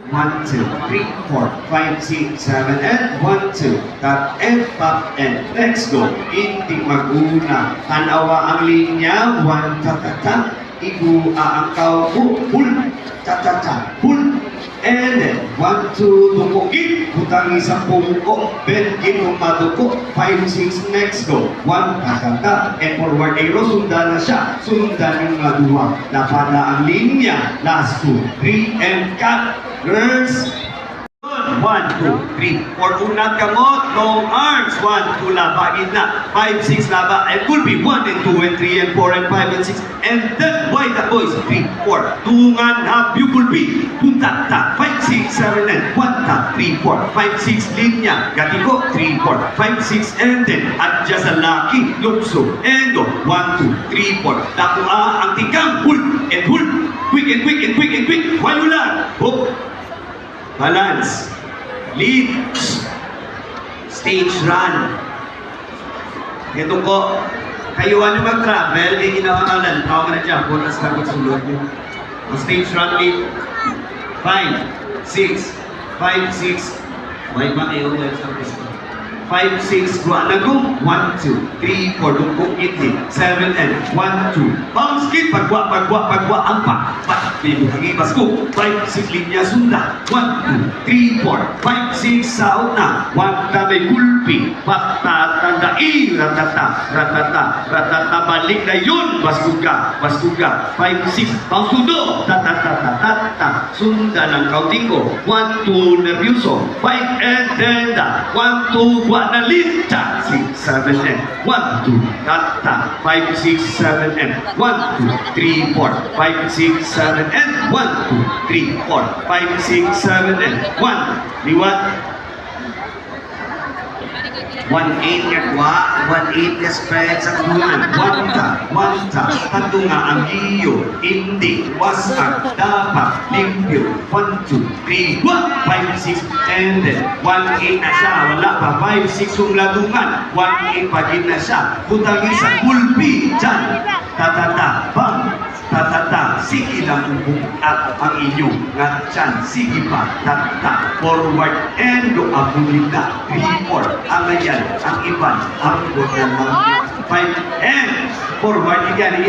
1, 2, 3, 4, 5, 6, 7, and 1, 2. Tap and pop and let's go. Hindi maguna. Tanawa ang linya. 1, ta-ta-ta. Ibu aangkaw pull. Ta-ta-ta. Pull. And then 1, 2, dukugin. Hutangi sa pungko. Benkin umaduko. 5, 6, next go. 1, ta-ta-ta. And forward arrow. Sundan na siya. Sundan yung maduwa. Napada ang linya. Last 2, 3, and cut. Girls, 1, 2, 3, 4, unat kamot, long arms, 1, 2, laba, gitna, 5, 6, laba, and could be 1, and 2, and 3, and 4, and 5, and 6, and then wide the boys, 3, 4, tungan, half, you could be, punta, ta, 5, 6, 7, and 1, ta, 3, 4, 5, 6, linya, gatiko, 3, 4, 5, 6, and then, adjust a laki, lukso, and go, 1, 2, 3, 4, takua, ang tikang, pull, and pull, quick, and quick, and quick, and quick, wayula, hook, balance, lead, stage run. Ito ko, kayuan nyo mag-travel, inawangalan, tawag na dyan, bonus lang magsulod nyo. Stage run, lead, 5, 6, 5, 6, may ba kayo dahil sa gusto? 5, 6, buwan na go, 1, 2, 3, 4, dungkong itin, 7, and 1, 2, bounce kick, pagwa, ang pa, bibuhagi pasko, 5, 6, linya sunda, 1, 2, 3, 4, 5, 6, saot na, 1, tamay kulpi, patatandai, ratata, balik na yun, baskuga, 5, 6, bounce tudo, tatatatatata, sunda ng kauting ko, 1, 2, nervyoso, 5, and then 1, 2, buwan na lita, 6, 7, and 1, 2, tata, 5, 6, 7, and 1, 2, 3, 4, 5, 6, 7, and 1, 2, 3, 4, 5, 6, 7, and 1, liwat, 1-8 yakwa, 1-8 spread sa kunan, 1 ta, tatunga ang iyo, hindi, wasak, dapat, limpyo, 1, 2, 3, 1, 5, 6, and then, 1-8 na siya, wala pa, 5, 6 yung ladungan, 1-8 pa din na siya, putang isa, kulpi, dyan, tatata, bang, tatata, sige lang at ang inyong ngatsan, sige pa, tatata, forward, and go, abulit na, 3, 4, ang ganyan, ang iban, ang gotan ng 5, and forward, again,